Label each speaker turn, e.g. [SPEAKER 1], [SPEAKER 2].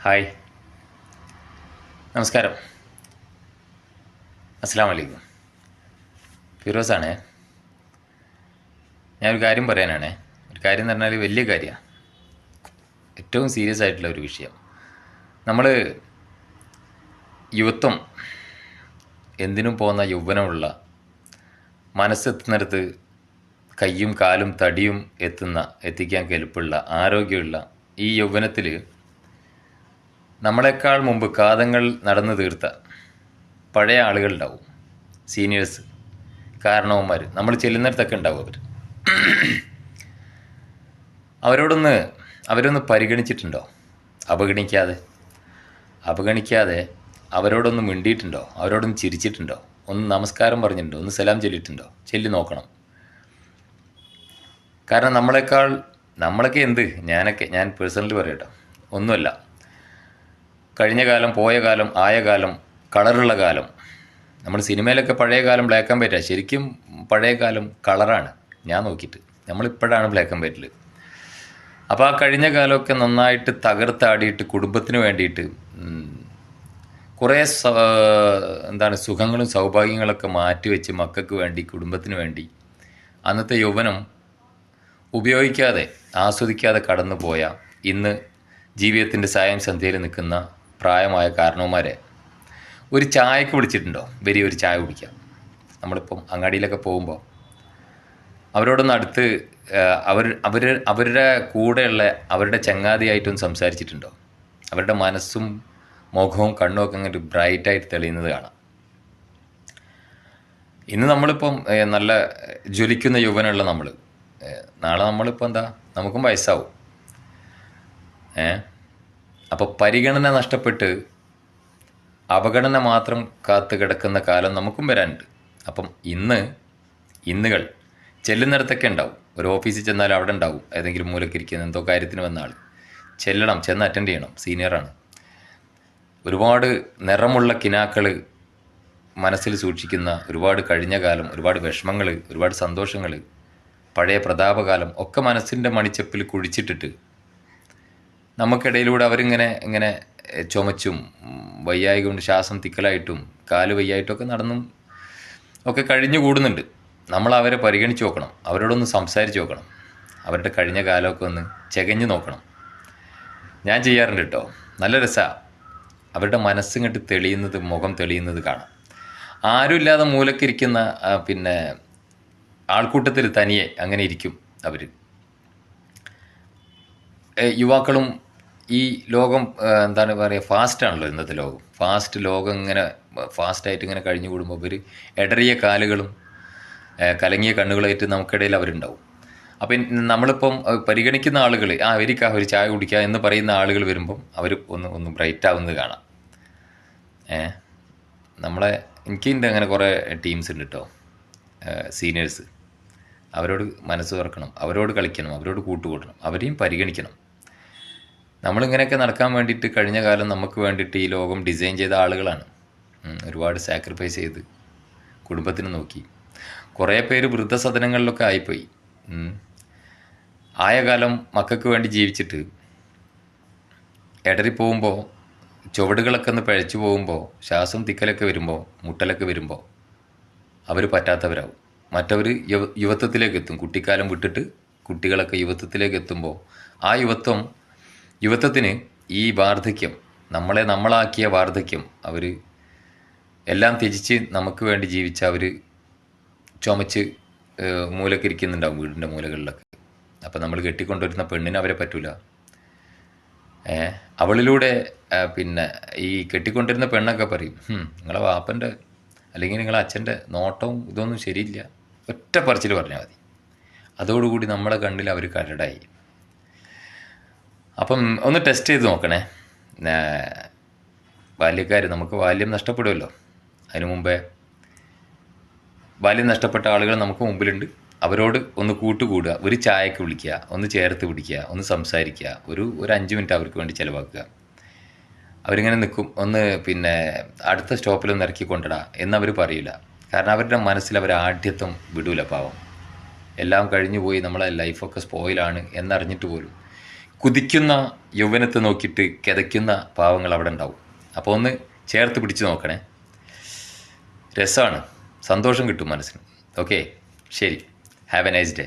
[SPEAKER 1] Hi, നമസ്കാരം. അസ്സലാമു അലൈക്കും. ഫിറോസാണേ. ഞാനൊരു കാര്യം പറയാനാണേ. ഒരു കാര്യം എന്ന് പറഞ്ഞാൽ വലിയ കാര്യമാണ്, ഏറ്റവും സീരിയസ് ആയിട്ടുള്ള ഒരു വിഷയം. നമ്മൾ യുവത്വം, എന്തിനും പോകുന്ന യൗവനമുള്ള, മനസ്സെത്തുന്നിടത്ത് കയ്യും കാലും തടിയും എത്തിക്കാൻ കെൽപ്പുള്ള, ആരോഗ്യമുള്ള ഈ യൗവനത്തിൽ നമ്മളെക്കാൾ മുമ്പ് കാതങ്ങൾ നടന്നു തീർത്ത പഴയ ആളുകളുണ്ടാവും, സീനിയേഴ്സ്, കാരണവന്മാർ. നമ്മൾ ചെല്ലുന്നിടത്തൊക്കെ ഉണ്ടാവും അവർ. അവരൊന്ന് പരിഗണിച്ചിട്ടുണ്ടോ? അവഗണിക്കാതെ അവരോടൊന്ന് മിണ്ടിയിട്ടുണ്ടോ? അവരോടൊന്ന് ചിരിച്ചിട്ടുണ്ടോ? ഒന്ന് നമസ്കാരം പറഞ്ഞിട്ടുണ്ടോ? ഒന്ന് സലാം ചൊല്ലിയിട്ടുണ്ടോ? ചൊല്ലി നോക്കണം. കാരണം നമ്മളൊക്കെ ഞാൻ പേഴ്സണലി പറയട്ടോ, ഒന്നുമല്ല. കഴിഞ്ഞ കാലം, പോയ കാലം, ആയ കാലം, കളറുള്ള കാലം. നമ്മൾ സിനിമയിലൊക്കെ പഴയ കാലം ബ്ലാക്ക് ആൻഡ് വൈറ്റാണ്. ശരിക്കും പഴയ കാലം കളറാണ് ഞാൻ നോക്കിയിട്ട്. നമ്മളിപ്പോഴാണ് ബ്ലാക്ക് ആൻഡ് വൈറ്റിൽ. അപ്പോൾ ആ കഴിഞ്ഞ കാലമൊക്കെ നന്നായിട്ട് തകർത്താടിയിട്ട് കുടുംബത്തിന് വേണ്ടിയിട്ട് കുറേ സുഖങ്ങളും സൗഭാഗ്യങ്ങളൊക്കെ മാറ്റിവെച്ച് മക്കൾക്ക് വേണ്ടി, കുടുംബത്തിന് വേണ്ടി അന്നത്തെ യൗവനം ഉപയോഗിക്കാതെ, ആസ്വദിക്കാതെ കടന്നു പോയ, ഇന്ന് ജീവിതത്തിൻ്റെ സായം സന്ധ്യയിൽ നിൽക്കുന്ന പ്രായമായ കാരണവന്മാരെ ഒരു ചായക്ക് വിളിച്ചിട്ടുണ്ടോ? ഒരു ചായ കുടിക്കാം. നമ്മളിപ്പം അങ്ങാടിയിലൊക്കെ പോകുമ്പോൾ അവരോടൊന്ന് അടുത്ത് അവരുടെ കൂടെയുള്ള അവരുടെ ചങ്ങാതിയായിട്ടൊന്ന് സംസാരിച്ചിട്ടുണ്ടോ? അവരുടെ മനസ്സും മുഖവും കണ്ണും ഒക്കെ അങ്ങനെ ബ്രൈറ്റായിട്ട് തെളിയുന്നത് കാണാം. ഇന്ന് നമ്മളിപ്പം നല്ല ജ്വലിക്കുന്ന യൗവനമുള്ള നമ്മൾ, നാളെ നമ്മളിപ്പോൾ നമുക്കും വയസ്സാവും. അപ്പോൾ പരിഗണന നഷ്ടപ്പെട്ട് അവഗണന മാത്രം കാത്തു കിടക്കുന്ന കാലം നമുക്കും വരാനുണ്ട്. അപ്പം ഇന്നുകൾ ചെല്ലുന്നിടത്തൊക്കെ ഉണ്ടാവും. ഒരു ഓഫീസിൽ ചെന്നാൽ അവിടെ ഉണ്ടാവും ഏതെങ്കിലും മൂലക്കിരിക്കുന്ന എന്തോ കാര്യത്തിന് വന്ന ആൾ. ചെന്ന് അറ്റൻഡ് ചെയ്യണം. സീനിയറാണ്. ഒരുപാട് നിറമുള്ള കിനാക്കൾ മനസ്സിൽ സൂക്ഷിക്കുന്ന, ഒരുപാട് കഴിഞ്ഞ കാലം, ഒരുപാട് വിഷമങ്ങൾ, ഒരുപാട് സന്തോഷങ്ങൾ, പഴയ പ്രതാപകാലം ഒക്കെ മനസ്സിൻ്റെ മണിച്ചപ്പിൽ കുഴിച്ചിട്ടിട്ട് നമുക്കിടയിലൂടെ അവരിങ്ങനെ ചുമച്ചും വയ്യായി കൊണ്ട് ശ്വാസം തിക്കലായിട്ടും കാല് വയ്യായിട്ടുമൊക്കെ നടന്നും ഒക്കെ കഴിഞ്ഞു കൂടുന്നുണ്ട്. നമ്മൾ അവരെ പരിഗണിച്ച് നോക്കണം. അവരോടൊന്ന് സംസാരിച്ച് നോക്കണം. അവരുടെ കഴിഞ്ഞ കാലമൊക്കെ ഒന്ന് ചെകഞ്ഞ് നോക്കണം. ഞാൻ ചെയ്യാറുണ്ട് കേട്ടോ. നല്ല രസമാണ്. അവരുടെ മനസ്സിങ്ങോട്ട് തെളിയുന്നത്, മുഖം തെളിയുന്നത് കാണാം. ആരുമില്ലാതെ മൂലക്കിരിക്കുന്ന ആൾക്കൂട്ടത്തിൽ തനിയെ അങ്ങനെ ഇരിക്കും അവർ. യുവാക്കളും ഈ ലോകം ഫാസ്റ്റാണല്ലോ ഇന്നത്തെ ലോകം. ലോകം ഇങ്ങനെ ഫാസ്റ്റായിട്ട് ഇങ്ങനെ കഴിഞ്ഞു കൂടുമ്പോൾ ഇവർ ഇടറിയ കാലുകളും കലങ്ങിയ കണ്ണുകളായിട്ട് നമുക്കിടയിൽ അവരുണ്ടാവും. അപ്പം നമ്മളിപ്പം പരിഗണിക്കുന്ന ആളുകൾ, ഒരു ചായ കുടിക്കുക എന്ന് പറയുന്ന ആളുകൾ വരുമ്പം അവർ ഒന്ന് ബ്രൈറ്റ് ആവുന്നത് കാണാം. എനിക്കുണ്ട് അങ്ങനെ കുറേ ടീംസ് ഉണ്ട് കേട്ടോ, സീനിയേഴ്സ്. അവരോട് മനസ്സ് തുറക്കണം, അവരോട് കളിക്കണം, അവരോട് കൂട്ടുകൂടണം, അവരെയും പരിഗണിക്കണം. നമ്മളിങ്ങനെയൊക്കെ നടക്കാൻ വേണ്ടിയിട്ട് കഴിഞ്ഞ കാലം നമുക്ക് വേണ്ടിയിട്ട് ഈ ലോകം ഡിസൈൻ ചെയ്ത ആളുകളാണ്. ഒരുപാട് സാക്രിഫൈസ് ചെയ്ത് കുടുംബത്തിന് നോക്കി. കുറേ പേര് വൃദ്ധസദനങ്ങളിലൊക്കെ ആയിപ്പോയി. ആയ കാലം മക്കൾക്ക് വേണ്ടി ജീവിച്ചിട്ട് ഇടറിപ്പോകുമ്പോൾ, ചുവടുകളൊക്കെ ഒന്ന് പഴച്ചു പോകുമ്പോൾ, ശ്വാസം തിക്കലൊക്കെ വരുമ്പോൾ, മുട്ടലൊക്കെ വരുമ്പോൾ അവർ പറ്റാത്തവരാവും. മറ്റവർ യുവത്വത്തിലേക്ക് എത്തും. കുട്ടിക്കാലം വിട്ടിട്ട് കുട്ടികളൊക്കെ യുവത്വത്തിലേക്ക് എത്തുമ്പോൾ ആ യുവത്വത്തിന് ഈ വാർദ്ധക്യം, നമ്മളാക്കിയ വാർദ്ധക്യം, അവർ എല്ലാം ത്യജിച്ച് നമുക്ക് വേണ്ടി ജീവിച്ച അവർ ചുമച്ച് മൂലക്കിരിക്കുന്നുണ്ടാവും വീടിൻ്റെ മൂലകളിലൊക്കെ. അപ്പം നമ്മൾ കെട്ടിക്കൊണ്ടുവരുന്ന പെണ്ണിന് അവരെ പറ്റൂല. അവളിലൂടെ ഈ കെട്ടിക്കൊണ്ടിരുന്ന പെണ്ണൊക്കെ പറയും, നിങ്ങളെ വാപ്പൻ്റെ അല്ലെങ്കിൽ നിങ്ങളെ അച്ഛൻ്റെ നോട്ടവും ഇതൊന്നും ശരിയില്ല, ഒറ്റ പറച്ചിൽ പറഞ്ഞാൽ മതി. അതോടുകൂടി നമ്മളെ കണ്ണിൽ അവർ കരടായി. അപ്പം ഒന്ന് ടെസ്റ്റ് ചെയ്ത് നോക്കണേ. നമുക്ക് ബാല്യം നഷ്ടപ്പെടുമല്ലോ. അതിനു മുമ്പേ ബാല്യം നഷ്ടപ്പെട്ട ആളുകൾ നമുക്ക് മുമ്പിലുണ്ട്. അവരോട് ഒന്ന് കൂട്ടുകൂടുക, ഒരു ചായക്ക് വിളിക്കുക, ഒന്ന് ചേർത്ത് പിടിക്കുക, ഒന്ന് സംസാരിക്കുക, ഒരു 5 മിനിറ്റ് അവർക്ക് വേണ്ടി ചിലവാക്കുക. അവരിങ്ങനെ നിൽക്കും. ഒന്ന് അടുത്ത സ്റ്റോപ്പിലൊന്ന് ഇറക്കി കൊണ്ടിടാ എന്നവർ പറയില്ല. കാരണം അവരുടെ മനസ്സിൽ അവർ ആഢ്യത്വം വിടൂല. പാവം, എല്ലാം കഴിഞ്ഞു പോയി, നമ്മളെ ലൈഫൊക്കെ സ്പോയിലാണ് എന്നറിഞ്ഞിട്ട് പോലും കുതിക്കുന്ന യൗവനത്തെ നോക്കിയിട്ട് കിതയ്ക്കുന്ന പാവങ്ങൾ അവിടെ ഉണ്ടാവും. അപ്പോൾ ഒന്ന് ചേർത്ത് പിടിച്ച് നോക്കണേ. രസമാണ്, സന്തോഷം കിട്ടും മനസ്സിന്. ഓക്കെ, ശരി. Have A nice day.